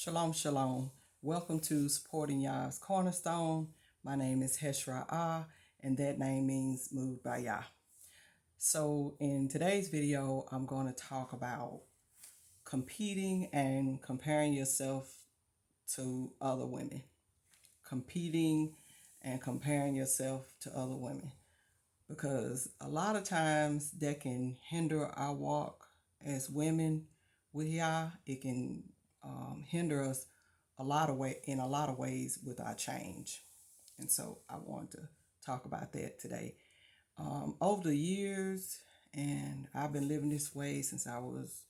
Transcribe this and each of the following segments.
Shalom, shalom. Welcome to Supporting Yah's Cornerstone. My name is Heshra Ah, and that name means moved by Yah. So in today's video, I'm going to talk about competing and comparing yourself to other women. Competing and comparing yourself to other women. Because a lot of times that can hinder our walk as women with Yah. It can hinder us in a lot of ways with our change. And so I want to talk about that today. Over the years, and I've been living this way since I was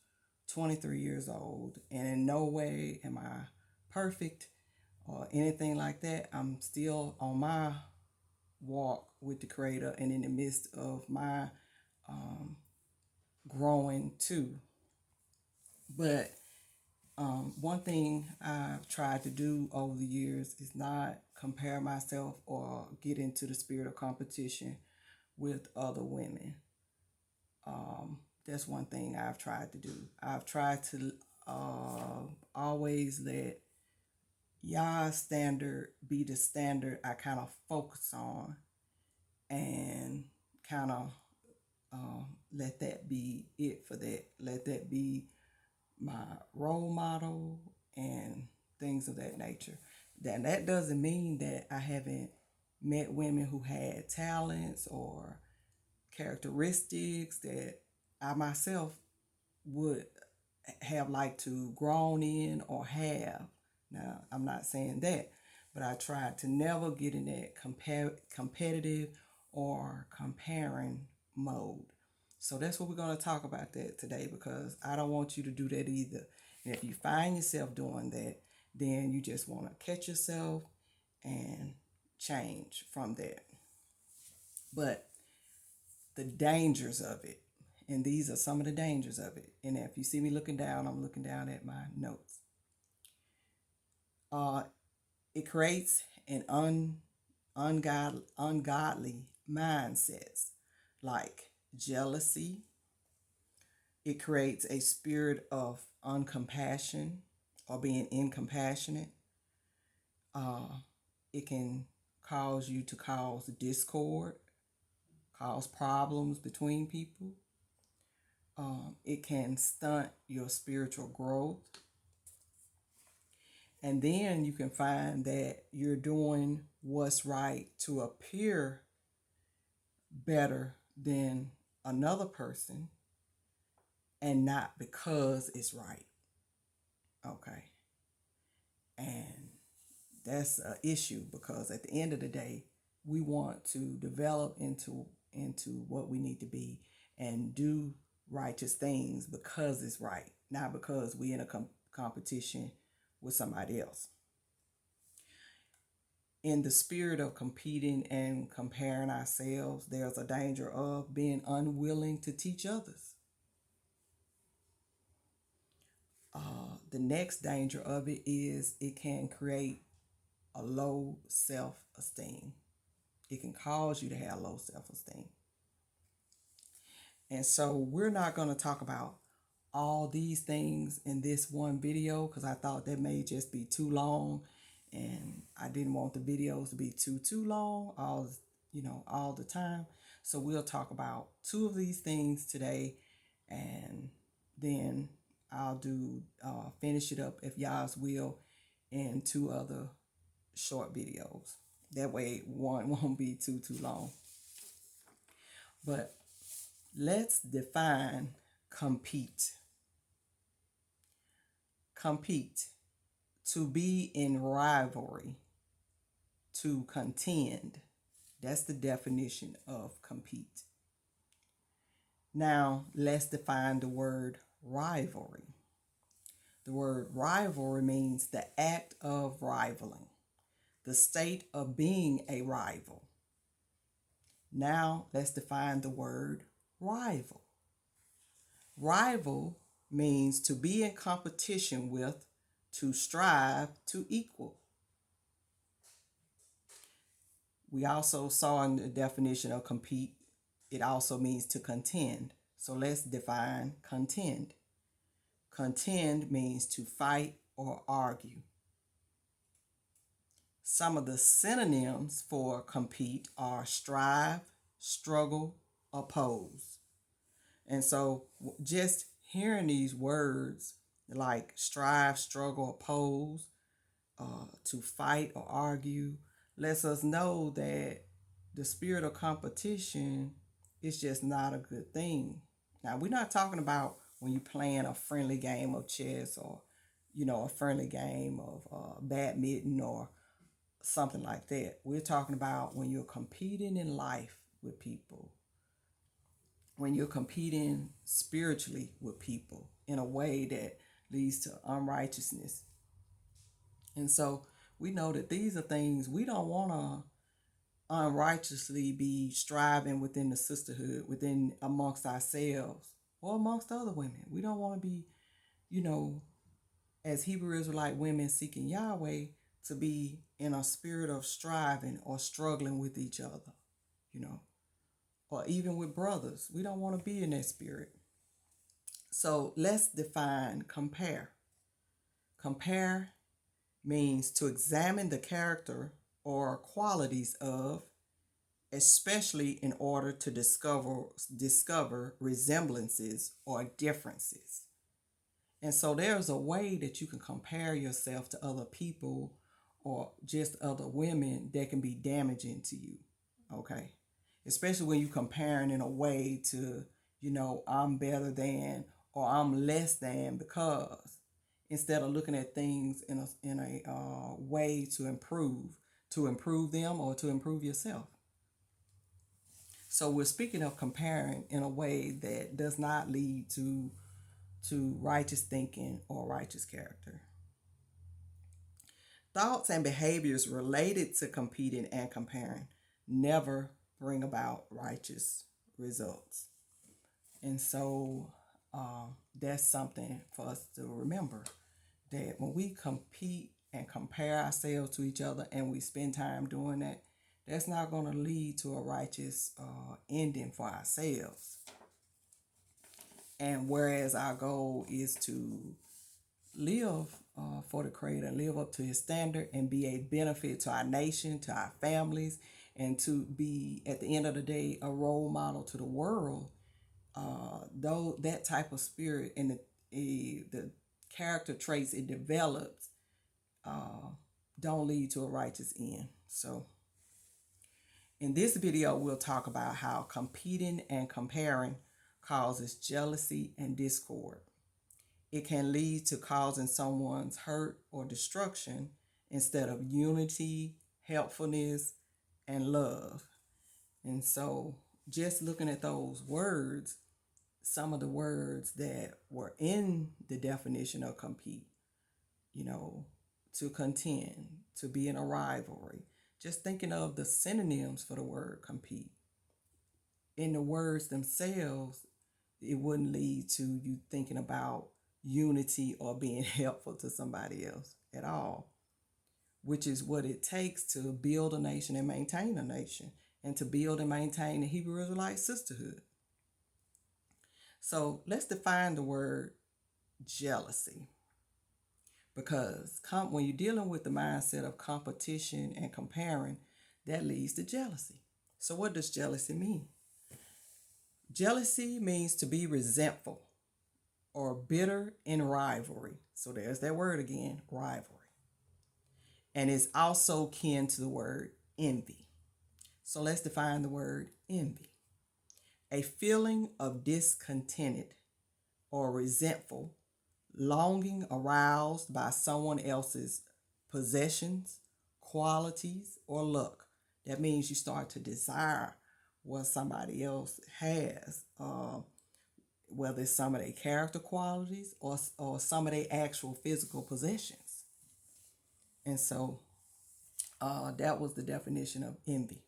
23 years old, and in no way am I perfect or anything like that. I'm still on my walk with the Creator and in the midst of my growing too. But one thing I've tried to do over the years is not compare myself or get into the spirit of competition with other women. That's one thing I've tried to do. I've tried to always let Yah's standard be the standard I kind of focus on and kind of let that be it for that. Let that be my role model and things of that nature. Then that doesn't mean that I haven't met women who had talents or characteristics that I myself would have liked to grown in or have. Now, I'm not saying that, but I tried to never get in that competitive or comparing mode. So that's what we're going to talk about that today, because I don't want you to do that either. And if you find yourself doing that, then you just want to catch yourself and change from that. But the dangers of it, and these are some of the dangers of it. And if you see me looking down, I'm looking down at my notes. It creates an ungodly mindsets like jealousy. It creates a spirit of uncompassion or being incompassionate. It can cause you to cause discord, cause problems between people. It can stunt your spiritual growth. And then you can find that you're doing what's right to appear better than another person and not because it's right. Okay. And that's an issue, because at the end of the day, we want to develop into what we need to be and do righteous things because it's right, not because we're in a competition with somebody else. In the spirit of competing and comparing ourselves, there's a danger of being unwilling to teach others. The next danger of it is it can create a low self-esteem. It can cause you to have low self-esteem. And so we're not going to talk about all these things in this one video, because I thought that may just be too long, and I didn't want the videos to be too long all the time. So we'll talk about two of these things today, and then I'll do finish it up, if Yah's will, in two other short videos. That way one won't be too long. But let's define compete. Compete. To be in rivalry. To contend. That's the definition of compete. Now, let's define the word rivalry. The word rivalry means the act of rivaling, the state of being a rival. Now, let's define the word rival. Rival means to be in competition with, to strive to equal. We also saw in the definition of compete, it also means to contend. So let's define contend. Contend means to fight or argue. Some of the synonyms for compete are strive, struggle, oppose. And so just hearing these words like strive, struggle, oppose, to fight or argue, lets us know that the spirit of competition is just not a good thing. Now, we're not talking about when you're playing a friendly game of chess or, a friendly game of badminton or something like that. We're talking about when you're competing in life with people, when you're competing spiritually with people in a way that leads to unrighteousness. And so we know that these are things we don't want to unrighteously be striving within the sisterhood, within amongst ourselves or amongst other women. We don't want to be, as Hebrew Israelite women seeking Yahweh, to be in a spirit of striving or struggling with each other, or even with brothers. We don't want to be in that spirit. So let's define compare. Compare means to examine the character or qualities of, especially in order to discover resemblances or differences. And so there's a way that you can compare yourself to other people or just other women that can be damaging to you. Okay. Especially when you're comparing in a way to, I'm better than or I'm less than because, instead of looking at things in a way to improve them or to improve yourself. So we're speaking of comparing in a way that does not lead to righteous thinking or righteous character. Thoughts and behaviors related to competing and comparing never bring about righteous results. And so that's something for us to remember, that when we compete and compare ourselves to each other and we spend time doing that, that's not going to lead to a righteous ending for ourselves. And whereas our goal is to live for the Creator, live up to His standard, and be a benefit to our nation, to our families, and to be, at the end of the day, a role model to the world, though that type of spirit and the character traits it develops don't lead to a righteous end. So in this video, we'll talk about how competing and comparing causes jealousy and discord. It can lead to causing someone's hurt or destruction instead of unity, helpfulness, and love. And so just looking at those words, some of the words that were in the definition of compete, to contend, to be in a rivalry, just thinking of the synonyms for the word compete. In the words themselves, it wouldn't lead to you thinking about unity or being helpful to somebody else at all, which is what it takes to build a nation and maintain a nation, and to build and maintain the Hebrew Israelite sisterhood. So let's define the word jealousy, because when you're dealing with the mindset of competition and comparing, that leads to jealousy. So what does jealousy mean? Jealousy means to be resentful or bitter in rivalry. So there's that word again, rivalry. And it's also kin to the word envy. So let's define the word envy. A feeling of discontented or resentful longing aroused by someone else's possessions, qualities, or luck. That means you start to desire what somebody else has, whether it's some of their character qualities or some of their actual physical possessions. And so that was the definition of envy.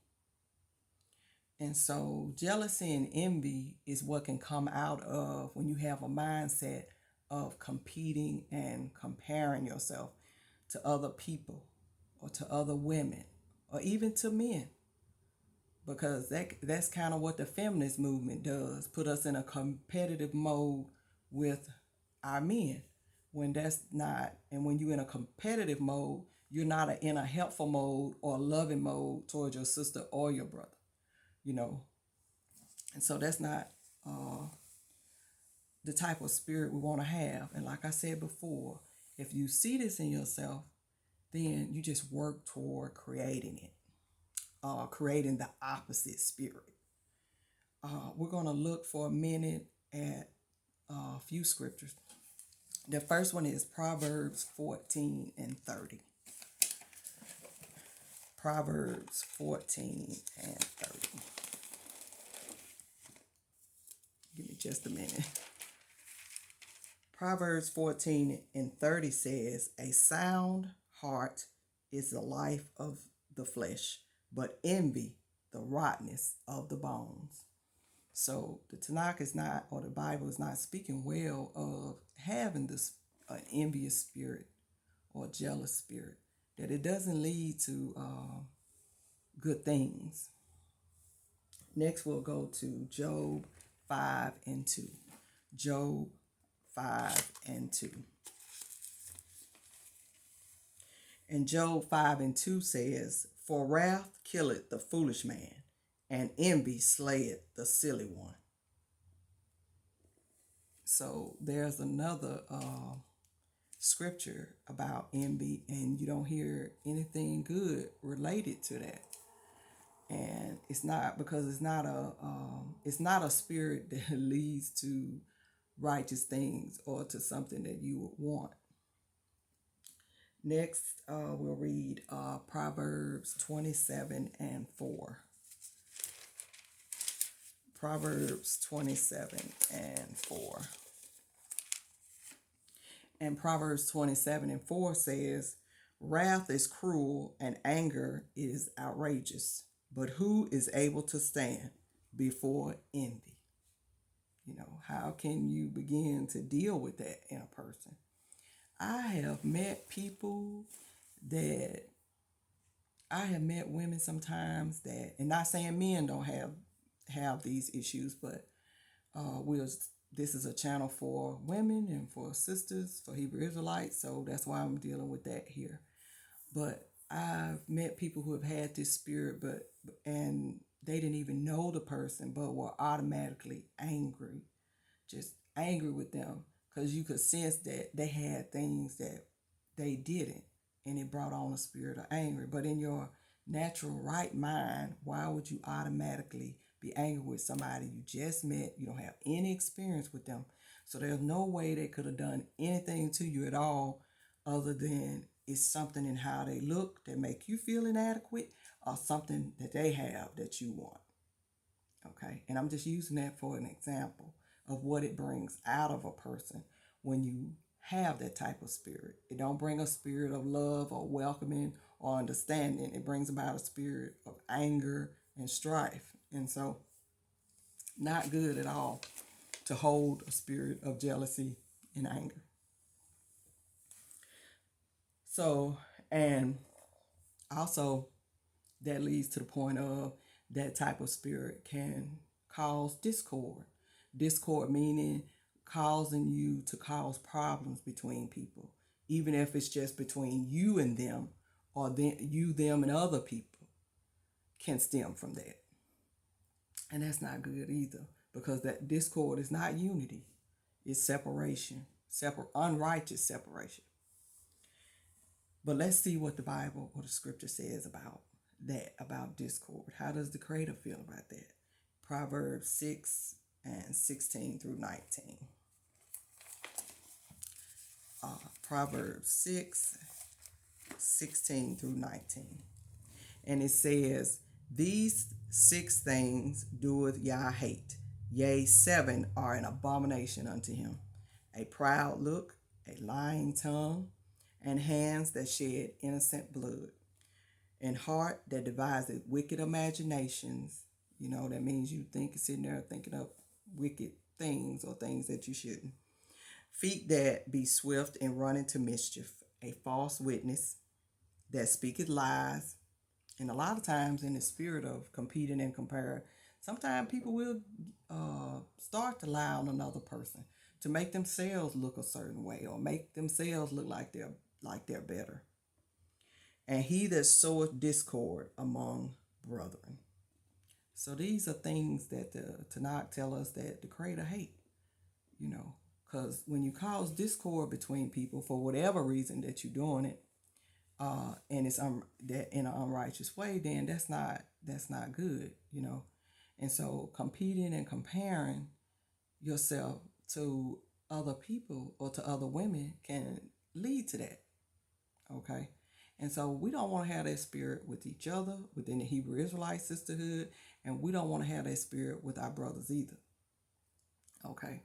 And so jealousy and envy is what can come out of when you have a mindset of competing and comparing yourself to other people or to other women or even to men. Because that's kind of what the feminist movement does, put us in a competitive mode with our men. when that's not, and when you're in a competitive mode, you're not in a helpful mode or a loving mode towards your sister or your brother, you know. And so that's not the type of spirit we want to have. And like I said before, if you see this in yourself, then you just work toward creating it, creating the opposite spirit. We're going to look for a minute at a few scriptures. The first one is Proverbs 14 and 30. Proverbs 14 and 30. Give me just a minute. Proverbs 14 and 30 says, a sound heart is the life of the flesh, but envy the rottenness of the bones. So the Tanakh is not, or the Bible is not speaking well of having this envious spirit or jealous spirit, that it doesn't lead to good things. Next, we'll go to Job 5 and 2. Job 5 and 2. And Job 5 and 2 says, for wrath killeth the foolish man, and envy slayeth the silly one. So there's another scripture about envy, and you don't hear anything good related to that. And it's not, because it's not a spirit that leads to righteous things or to something that you would want. Next, we'll read Proverbs 27 and 4. Proverbs 27 and 4. And Proverbs 27 and 4 says, wrath is cruel and anger is outrageous, but who is able to stand before envy? You know, how can you begin to deal with that in a person? I have met women sometimes that, and not saying men don't have these issues, but this is a channel for women and for sisters, for Hebrew Israelites, so that's why I'm dealing with that here. But I've met people who have had this spirit, and they didn't even know the person, but were automatically angry, just angry with them, because you could sense that they had things that they didn't, and it brought on a spirit of anger. But in your natural right mind, why would you automatically be angry with somebody you just met? You don't have any experience with them, so there's no way they could have done anything to you at all, other than it's something in how they look that make you feel inadequate, or something that they have that you want. Okay, and I'm just using that for an example of what it brings out of a person when you have that type of spirit. It don't bring a spirit of love or welcoming or understanding. It brings about a spirit of anger and strife. And so, not good at all to hold a spirit of jealousy and anger. So, and also that leads to the point of that type of spirit can cause discord. Discord meaning causing you to cause problems between people, even if it's just between you and them, or you, them, and other people, can stem from that. And that's not good either, because that discord is not unity. It's separation, unrighteous separation. But let's see what the Bible or the scripture says about that, about discord. How does the Creator feel about that? Proverbs 6 and 16 through 19. Proverbs 6, 16 through 19. And it says, these 6 things doeth Yah hate, yea, 7 are an abomination unto him: a proud look, a lying tongue, and hands that shed innocent blood, and heart that deviseth wicked imaginations. You know, that means you sitting there thinking of wicked things or things that you shouldn't. Feet that be swift in running to mischief, a false witness that speaketh lies. And a lot of times in the spirit of competing and comparing, sometimes people will start to lie on another person to make themselves look a certain way or make themselves look like they're better. And he that soweth discord among brethren. So these are things that the Tanakh tell us that the Creator hate, because when you cause discord between people for whatever reason that you're doing it, and it's that in an unrighteous way, then that's not good. And so competing and comparing yourself to other people or to other women can lead to that. Okay. And so we don't want to have that spirit with each other within the Hebrew Israelite sisterhood, and we don't want to have that spirit with our brothers either. Okay.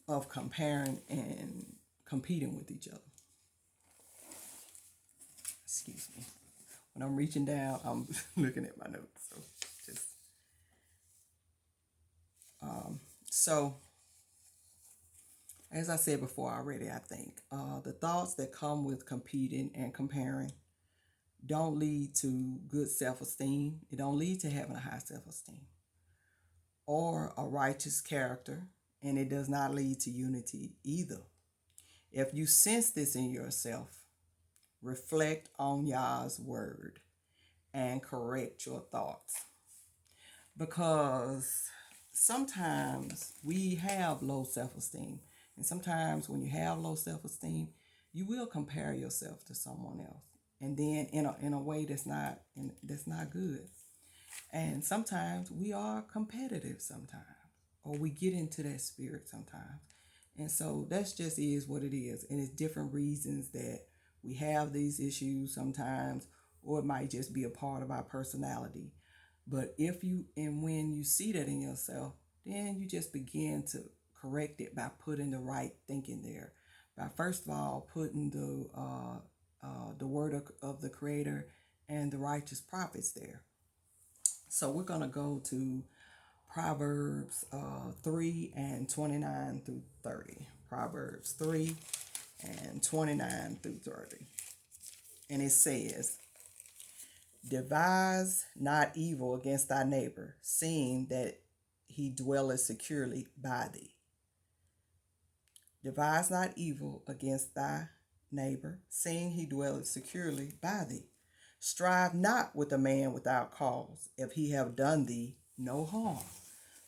Of comparing and competing with each other. Excuse me. When I'm reaching down, I'm looking at my notes. So as I said before already, I think the thoughts that come with competing and comparing don't lead to good self-esteem. It don't lead to having a high self-esteem or a righteous character, and it does not lead to unity either. If you sense this in yourself, reflect on Yah's word and correct your thoughts. Because sometimes we have low self-esteem. And sometimes when you have low self-esteem, you will compare yourself to someone else. And then in a way that's not good. And sometimes we are competitive sometimes. Or we get into that spirit sometimes. And so that's just is what it is. And it's different reasons that we have these issues sometimes, or it might just be a part of our personality. But when you see that in yourself, then you just begin to correct it by putting the right thinking there. By first of all putting the word of the Creator and the righteous prophets there. So we're going to go to Proverbs 3 and 29 through 30. Proverbs 3 and 29 through 30. And it says, devise not evil against thy neighbor, seeing that he dwelleth securely by thee. Devise not evil against thy neighbor, seeing he dwelleth securely by thee. Strive not with a man without cause, if he have done thee no harm.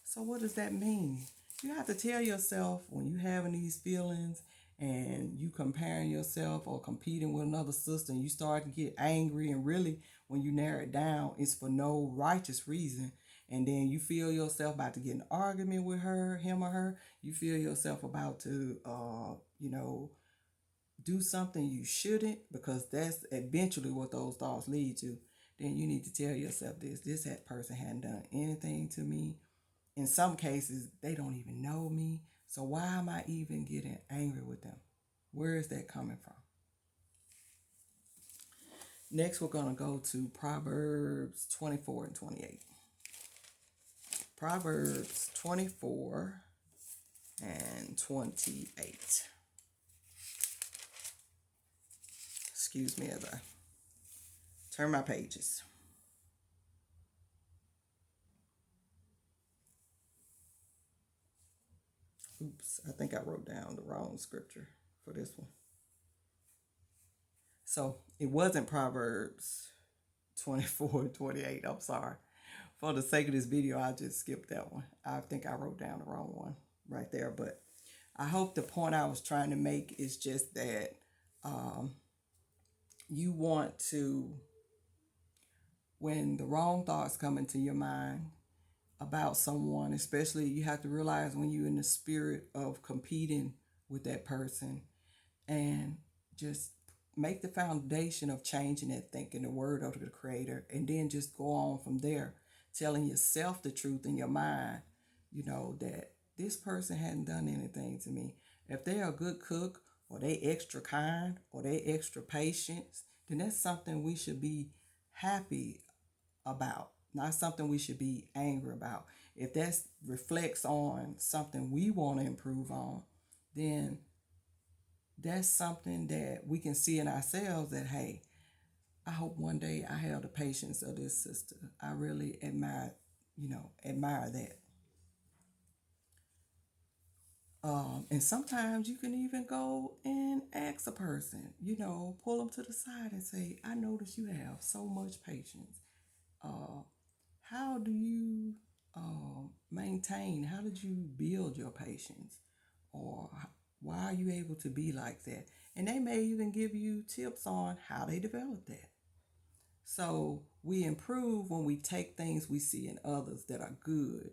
So what does that mean? You have to tell yourself when you having these feelings and you comparing yourself or competing with another sister and you start to get angry, and really when you narrow it down, it's for no righteous reason. And then you feel yourself about to get in an argument with him or her. You feel yourself about to, do something you shouldn't, because that's eventually what those thoughts lead to. Then you need to tell yourself this person hadn't done anything to me. In some cases, they don't even know me. So why am I even getting angry with them? Where is that coming from? Next, we're going to go to Proverbs 24 and 28. Proverbs 24 and 28. Excuse me as I turn my pages. Oops, I think I wrote down the wrong scripture for this one. So it wasn't Proverbs 24 and 28. I'm sorry. For the sake of this video, I just skipped that one. I think I wrote down the wrong one right there. But I hope the point I was trying to make is just that you want to, when the wrong thoughts come into your mind about someone, especially, you have to realize when you're in the spirit of competing with that person, and just make the foundation of changing that thinking, the word of the Creator, and then just go on from there, telling yourself the truth in your mind, that this person hadn't done anything to me. If they're a good cook, or they extra kind, or they extra patient, then that's something we should be happy about, not something we should be angry about. If that reflects on something we want to improve on, then that's something that we can see in ourselves, that, hey, I hope one day I have the patience of this sister. I really admire that. And sometimes you can even go and ask a person, pull them to the side and say, I notice you have so much patience. Uh, how do you maintain, how did you build your patience? Or why are you able to be like that? And they may even give you tips on how they develop that. So we improve when we take things we see in others that are good,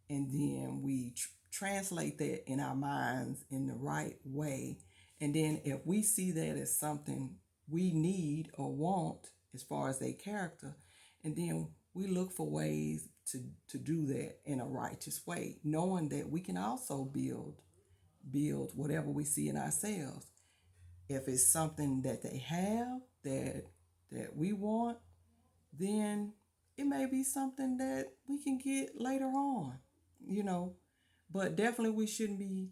and then we translate that in our minds in the right way. And then if we see that as something we need or want as far as their character, and then we look for ways to do that in a righteous way, knowing that we can also build whatever we see in ourselves. If it's something that they have that we want, then it may be something that we can get later on, you know. But definitely we shouldn't be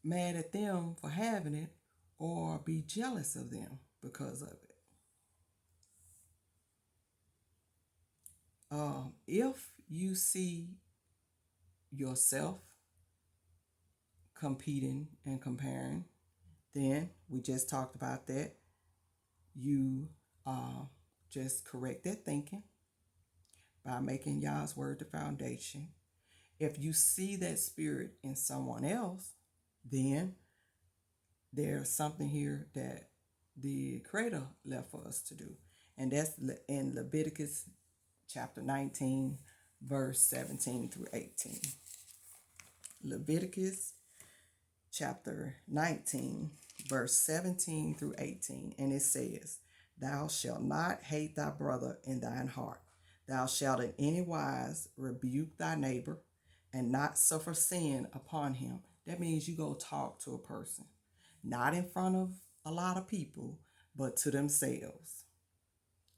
mad at them for having it or be jealous of them because of it. If you see yourself competing and comparing, then we just talked about that. You just correct that thinking by making Yah's word the foundation. If you see that spirit in someone else, then there's something here that the Creator left for us to do. And that's in Leviticus chapter 19, verse 17 through 18. Leviticus chapter 19, verse 17 through 18. And it says, Thou shalt not hate thy brother in thine heart. Thou shalt in any wise rebuke thy neighbor and not suffer sin upon him. That means you go talk to a person, not in front of a lot of people, but to themselves.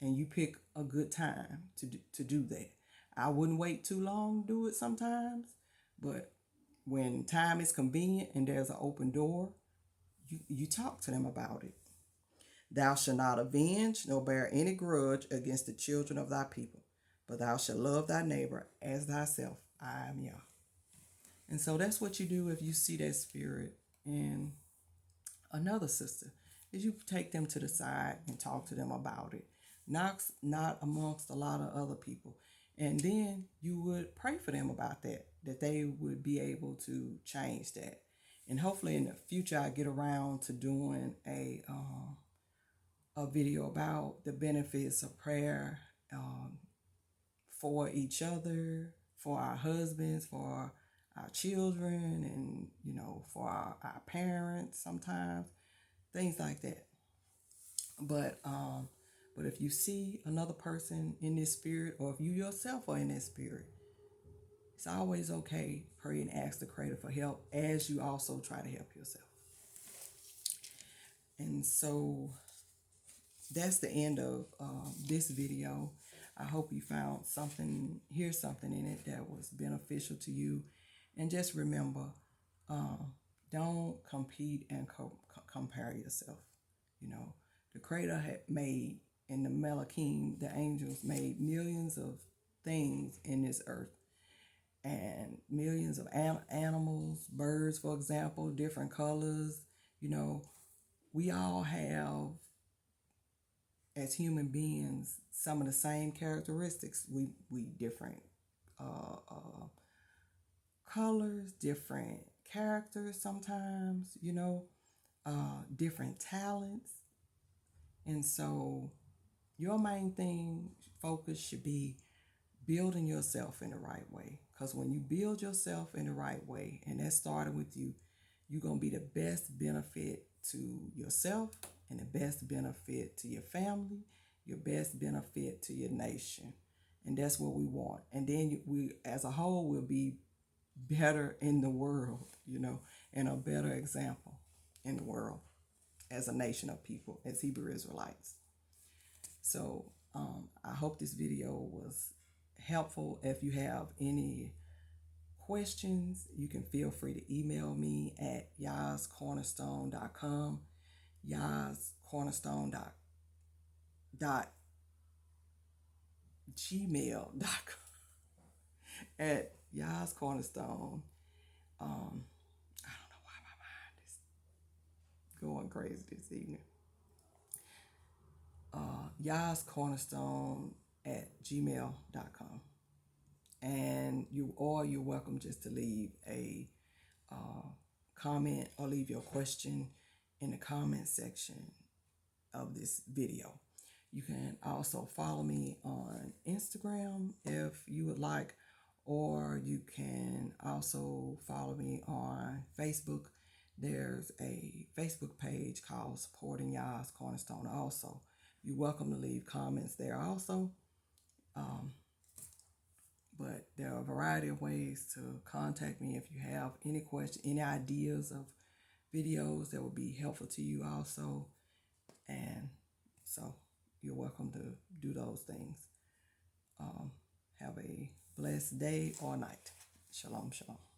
And you pick a good time to do that. I wouldn't wait too long to do it sometimes, but when time is convenient and there's an open door, you talk to them about it. Thou shalt not avenge nor bear any grudge against the children of thy people, but thou shalt love thy neighbor as thyself. I am Yah. And so that's what you do if you see that spirit in another sister, is you take them to the side and talk to them about it. Not amongst a lot of other people. And then you would pray for them about that they would be able to change that. And hopefully in the future I get around to doing a video about the benefits of prayer, for each other, for our husbands, for our children, and for our parents sometimes, things like that. But if you see another person in this spirit, or if you yourself are in that spirit, it's always okay. Pray and ask the Creator for help as you also try to help yourself. And so that's the end of this video. I hope you found hear something in it that was beneficial to you. And just remember, don't compete and compare yourself. The Creator had made, in the Malachim, the angels made millions of things in this earth, and millions of animals, birds, for example, different colors. We all have, as human beings, some of the same characteristics. We different colors, different characters sometimes, different talents. And so your main focus should be building yourself in the right way. Because when you build yourself in the right way, and that started with you, you're going to be the best benefit to yourself and the best benefit to your family, your best benefit to your nation. And that's what we want. And then we, as a whole, will be better in the world, and a better example in the world as a nation of people, as Hebrew Israelites. So I hope this video was helpful. If you have any questions, you can feel free to email me at yazcornerstone.com, yazcornerstone.gmail.com, at yazcornerstone. I don't know going crazy this evening. Yas Cornerstone at gmail.com. And you're welcome just to leave a comment or leave your question in the comment section of this video. You can also follow me on Instagram if you would like, or you can also follow me on Facebook. There's a Facebook page called Supporting Yas Cornerstone also. You're welcome to leave comments there also. But there are a variety of ways to contact me if you have any questions, any ideas of videos that would be helpful to you also. And so you're welcome to do those things. Have a blessed day or night. Shalom, shalom.